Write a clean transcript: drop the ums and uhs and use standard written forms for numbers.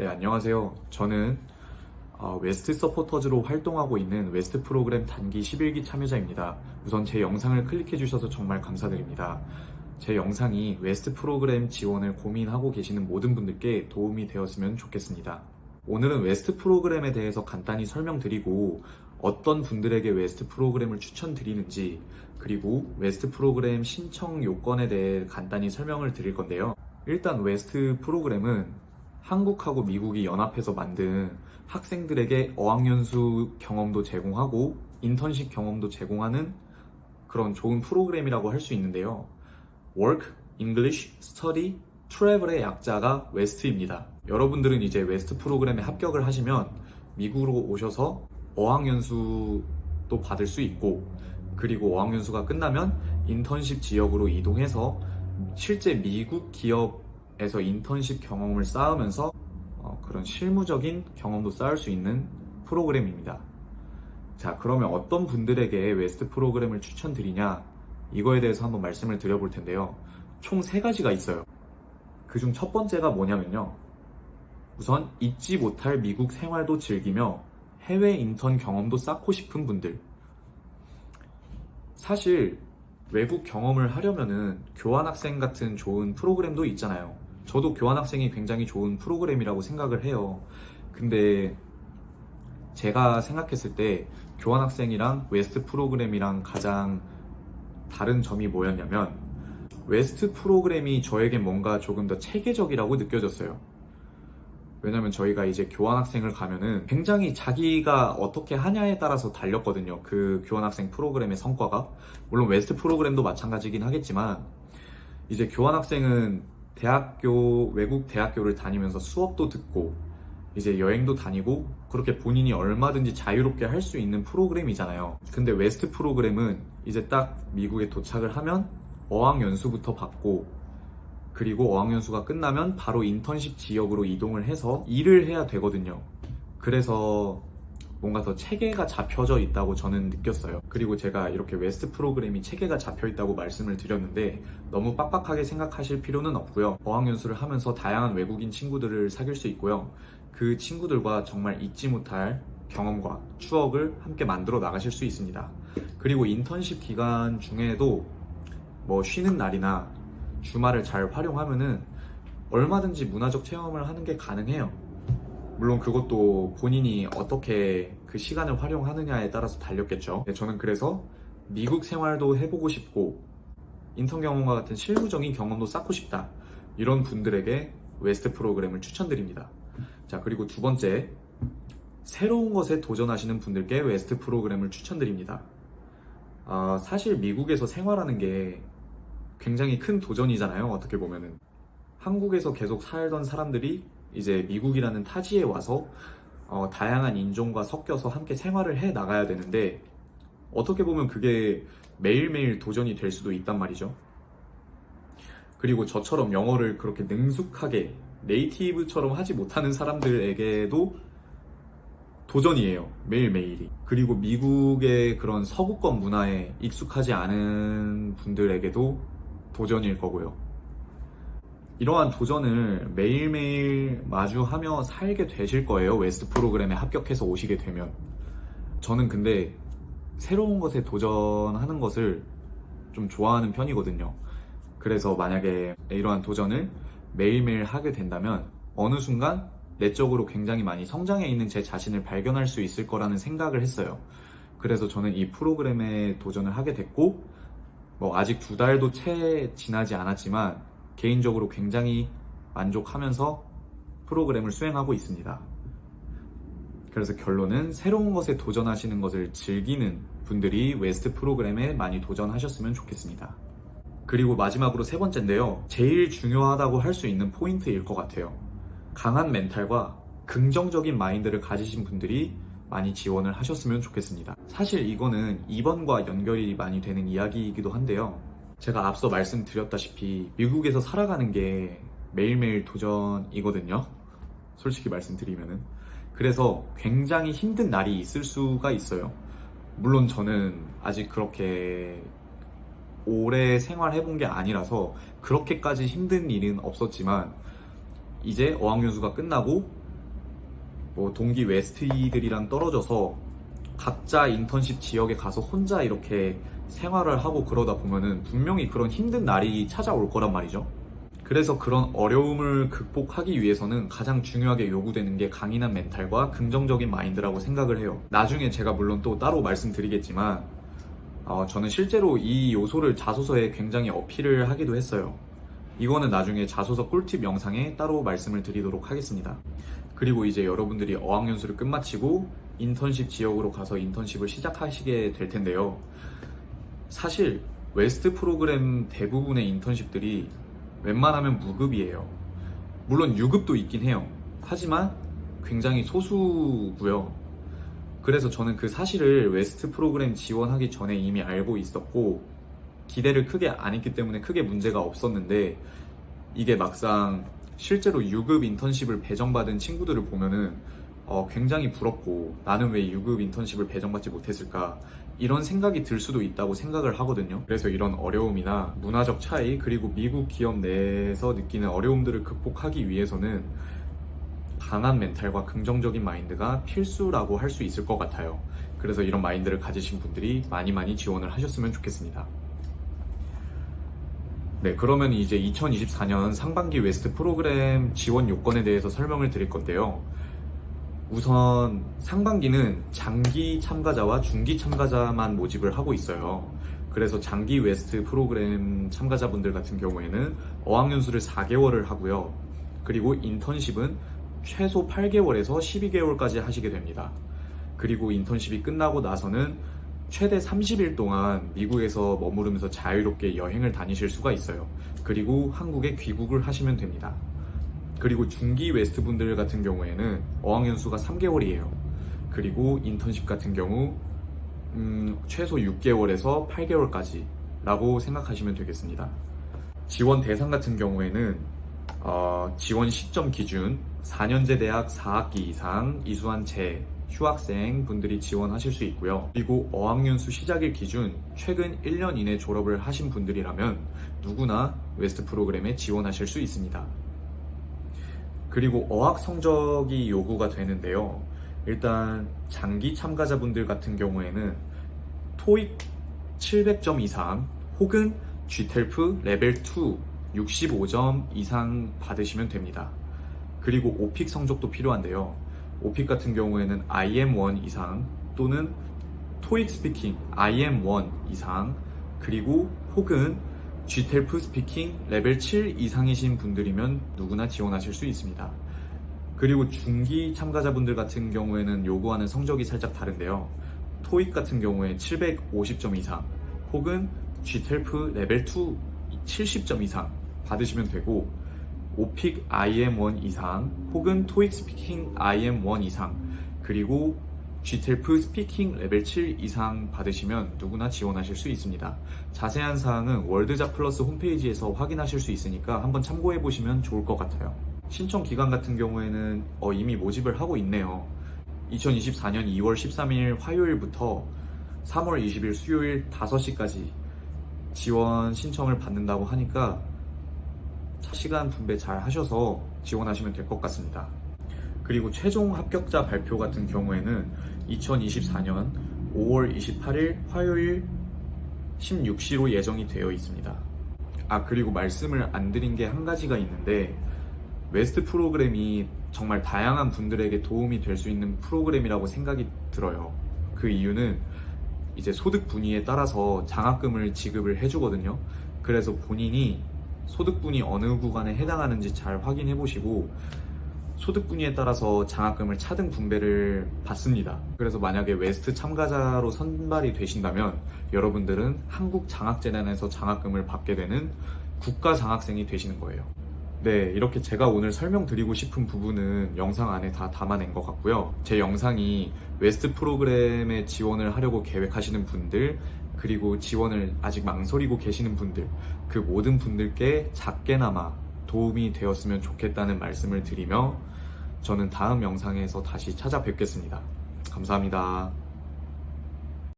네, 안녕하세요. 저는 웨스트 서포터즈로 활동하고 있는 웨스트 프로그램 단기 11기 참여자입니다. 우선 제 영상을 클릭해 주셔서 정말 감사드립니다. 제 영상이 웨스트 프로그램 지원을 고민하고 계시는 모든 분들께 도움이 되었으면 좋겠습니다. 오늘은 웨스트 프로그램에 대해서 간단히 설명드리고 어떤 분들에게 웨스트 프로그램을 추천드리는지, 그리고 웨스트 프로그램 신청 요건에 대해 간단히 설명을 드릴 건데요. 일단 웨스트 프로그램은 한국하고 미국이 연합해서 만든 학생들에게 어학연수 경험도 제공하고 인턴십 경험도 제공하는 그런 좋은 프로그램이라고 할 수 있는데요. Work, English, Study, Travel의 약자가 웨스트입니다. 여러분들은 이제 웨스트 프로그램에 합격을 하시면 미국으로 오셔서 어학연수도 받을 수 있고, 그리고 어학연수가 끝나면 인턴십 지역으로 이동해서 실제 미국 기업에서 인턴십 경험을 쌓으면서 그런 실무적인 경험도 쌓을 수 있는 프로그램입니다. 자, 그러면 어떤 분들에게 웨스트 프로그램을 추천드리냐, 이거에 대해서 한번 말씀을 드려볼 텐데요. 총 3가지가 있어요. 그중 첫 번째가 뭐냐면요, 우선 잊지 못할 미국 생활도 즐기며 해외 인턴 경험도 쌓고 싶은 분들. 사실 외국 경험을 하려면은 교환학생 같은 좋은 프로그램도 있잖아요. 저도 교환학생이 굉장히 좋은 프로그램이라고 생각을 해요. 근데 제가 생각했을 때 교환학생이랑 웨스트 프로그램이랑 가장 다른 점이 뭐였냐면, 웨스트 프로그램이 저에게 뭔가 조금 더 체계적이라고 느껴졌어요. 왜냐면 저희가 이제 교환학생을 가면은 굉장히 자기가 어떻게 하냐에 따라서 달렸거든요. 그 교환학생 프로그램의 성과가. 물론 웨스트 프로그램도 마찬가지긴 하겠지만, 이제 교환학생은 외국 대학교를 다니면서 수업도 듣고 이제 여행도 다니고 그렇게 본인이 얼마든지 자유롭게 할 수 있는 프로그램이잖아요. 근데 웨스트 프로그램은 이제 딱 미국에 도착을 하면 어학연수부터 받고, 그리고 어학연수가 끝나면 바로 인턴십 지역으로 이동을 해서 일을 해야 되거든요. 그래서 뭔가 더 체계가 잡혀져 있다고 저는 느꼈어요. 그리고 제가 이렇게 웨스트 프로그램이 체계가 잡혀 있다고 말씀을 드렸는데 너무 빡빡하게 생각하실 필요는 없고요. 어학연수를 하면서 다양한 외국인 친구들을 사귈 수 있고요. 그 친구들과 정말 잊지 못할 경험과 추억을 함께 만들어 나가실 수 있습니다. 그리고 인턴십 기간 중에도 뭐 쉬는 날이나 주말을 잘 활용하면은 얼마든지 문화적 체험을 하는 게 가능해요. 물론 그것도 본인이 어떻게 그 시간을 활용하느냐에 따라서 달렸겠죠. 저는 그래서 미국 생활도 해보고 싶고 인턴 경험과 같은 실무적인 경험도 쌓고 싶다, 이런 분들에게 웨스트 프로그램을 추천드립니다. 자, 그리고 두 번째, 새로운 것에 도전하시는 분들께 웨스트 프로그램을 추천드립니다. 사실 미국에서 생활하는 게 굉장히 큰 도전이잖아요. 어떻게 보면은 한국에서 계속 살던 사람들이 이제 미국이라는 타지에 와서 다양한 인종과 섞여서 함께 생활을 해 나가야 되는데, 어떻게 보면 그게 매일매일 도전이 될 수도 있단 말이죠. 그리고 저처럼 영어를 그렇게 능숙하게 네이티브처럼 하지 못하는 사람들에게도 도전이에요, 매일매일이. 그리고 미국의 그런 서구권 문화에 익숙하지 않은 분들에게도 도전일 거고요. 이러한 도전을 매일매일 마주하며 살게 되실 거예요, 웨스트 프로그램에 합격해서 오시게 되면. 저는 근데 새로운 것에 도전하는 것을 좀 좋아하는 편이거든요. 그래서 만약에 이러한 도전을 매일매일 하게 된다면 어느 순간 내적으로 굉장히 많이 성장해 있는 제 자신을 발견할 수 있을 거라는 생각을 했어요. 그래서 저는 이 프로그램에 도전을 하게 됐고, 아직 2달도 채 지나지 않았지만 개인적으로 굉장히 만족하면서 프로그램을 수행하고 있습니다. 그래서 결론은 새로운 것에 도전하시는 것을 즐기는 분들이 웨스트 프로그램에 많이 도전하셨으면 좋겠습니다. 그리고 마지막으로 3번째인데요. 제일 중요하다고 할 수 있는 포인트일 것 같아요. 강한 멘탈과 긍정적인 마인드를 가지신 분들이 많이 지원을 하셨으면 좋겠습니다. 사실 이거는 2번과 연결이 많이 되는 이야기이기도 한데요. 제가 앞서 말씀드렸다시피 미국에서 살아가는 게 매일매일 도전이거든요. 솔직히 말씀드리면은. 그래서 굉장히 힘든 날이 있을 수가 있어요. 물론 저는 아직 그렇게 오래 생활해본 게 아니라서 그렇게까지 힘든 일은 없었지만, 이제 어학연수가 끝나고 뭐 동기 웨스트이들이랑 떨어져서 각자 인턴십 지역에 가서 혼자 이렇게 생활을 하고 그러다 보면은 분명히 그런 힘든 날이 찾아올 거란 말이죠. 그래서 그런 어려움을 극복하기 위해서는 가장 중요하게 요구되는 게 강인한 멘탈과 긍정적인 마인드라고 생각을 해요. 나중에 제가 물론 또 따로 말씀드리겠지만 저는 실제로 이 요소를 자소서에 굉장히 어필을 하기도 했어요. 이거는 나중에 자소서 꿀팁 영상에 따로 말씀을 드리도록 하겠습니다. 그리고 이제 여러분들이 어학연수를 끝마치고 인턴십 지역으로 가서 인턴십을 시작하시게 될 텐데요. 사실 웨스트 프로그램 대부분의 인턴십들이 웬만하면 무급이에요. 물론 유급도 있긴 해요. 하지만 굉장히 소수고요. 그래서 저는 그 사실을 웨스트 프로그램 지원하기 전에 이미 알고 있었고 기대를 크게 안 했기 때문에 크게 문제가 없었는데 이게 막상 실제로 유급 인턴십을 배정받은 친구들을 보면은 굉장히 부럽고 나는 왜 유급 인턴십을 배정받지 못했을까 이런 생각이 들 수도 있다고 생각을 하거든요. 그래서 이런 어려움이나 문화적 차이 그리고 미국 기업 내에서 느끼는 어려움들을 극복하기 위해서는 강한 멘탈과 긍정적인 마인드가 필수라고 할 수 있을 것 같아요. 그래서 이런 마인드를 가지신 분들이 많이 지원을 하셨으면 좋겠습니다. 네, 그러면 이제 2024년 상반기 웨스트 프로그램 지원 요건에 대해서 설명을 드릴 건데요. 우선 상반기는 장기 참가자와 중기 참가자만 모집을 하고 있어요. 그래서 장기 웨스트 프로그램 참가자분들 같은 경우에는 어학연수를 4개월을 하고요. 그리고 인턴십은 최소 8개월에서 12개월까지 하시게 됩니다. 그리고 인턴십이 끝나고 나서는 최대 30일 동안 미국에서 머무르면서 자유롭게 여행을 다니실 수가 있어요. 그리고 한국에 귀국을 하시면 됩니다. 그리고 중기 웨스트 분들 같은 경우에는 어학연수가 3개월이에요. 그리고 인턴십 같은 경우 최소 6개월에서 8개월까지 라고 생각하시면 되겠습니다. 지원 대상 같은 경우에는 지원 시점 기준 4년제 대학 4학기 이상 이수한 휴학생 분들이 지원하실 수 있고요. 그리고 어학연수 시작일 기준 최근 1년 이내 졸업을 하신 분들이라면 누구나 웨스트 프로그램에 지원하실 수 있습니다. 그리고 어학 성적이 요구가 되는데요. 일단 장기 참가자분들 같은 경우에는 토익 700점 이상 혹은 GTELF 레벨 2 65점 이상 받으시면 됩니다. 그리고 오픽 성적도 필요한데요. 오픽 같은 경우에는 IM1 이상 또는 토익 스피킹 IM1 이상 그리고 혹은 GTELF 스피킹 레벨 7 이상이신 분들이면 누구나 지원하실 수 있습니다. 그리고 중기 참가자분들 같은 경우에는 요구하는 성적이 살짝 다른데요. 토익 같은 경우에 750점 이상 혹은 GTELF 레벨 2 70점 이상 받으시면 되고 오픽 IM1 이상 혹은 토익 스피킹 IM1 이상 그리고 GTELF 스피킹 레벨 7 이상 받으시면 누구나 지원하실 수 있습니다. 자세한 사항은 월드잡 플러스 홈페이지에서 확인하실 수 있으니까 한번 참고해 보시면 좋을 것 같아요. 신청 기간 같은 경우에는 이미 모집을 하고 있네요. 2024년 2월 13일 화요일부터 3월 20일 수요일 5시까지 지원 신청을 받는다고 하니까 시간 분배 잘 하셔서 지원하시면 될 것 같습니다. 그리고 최종 합격자 발표 같은 경우에는 2024년 5월 28일 화요일 16시로 예정이 되어 있습니다. 그리고 말씀을 안 드린 게 한 가지가 있는데 웨스트 프로그램이 정말 다양한 분들에게 도움이 될 수 있는 프로그램이라고 생각이 들어요. 그 이유는 이제 소득 분위에 따라서 장학금을 지급을 해주거든요. 그래서 본인이 소득 분위 어느 구간에 해당하는지 잘 확인해 보시고 소득 분위에 따라서 장학금을 차등 분배를 받습니다. 그래서 만약에 웨스트 참가자로 선발이 되신다면 여러분들은 한국장학재단에서 장학금을 받게 되는 국가 장학생이 되시는 거예요. 네, 이렇게 제가 오늘 설명드리고 싶은 부분은 영상 안에 다 담아낸 것 같고요. 제 영상이 웨스트 프로그램에 지원을 하려고 계획하시는 분들 그리고 지원을 아직 망설이고 계시는 분들 그 모든 분들께 작게나마 도움이 되었으면 좋겠다는 말씀을 드리며 저는 다음 영상에서 다시 찾아뵙겠습니다. 감사합니다.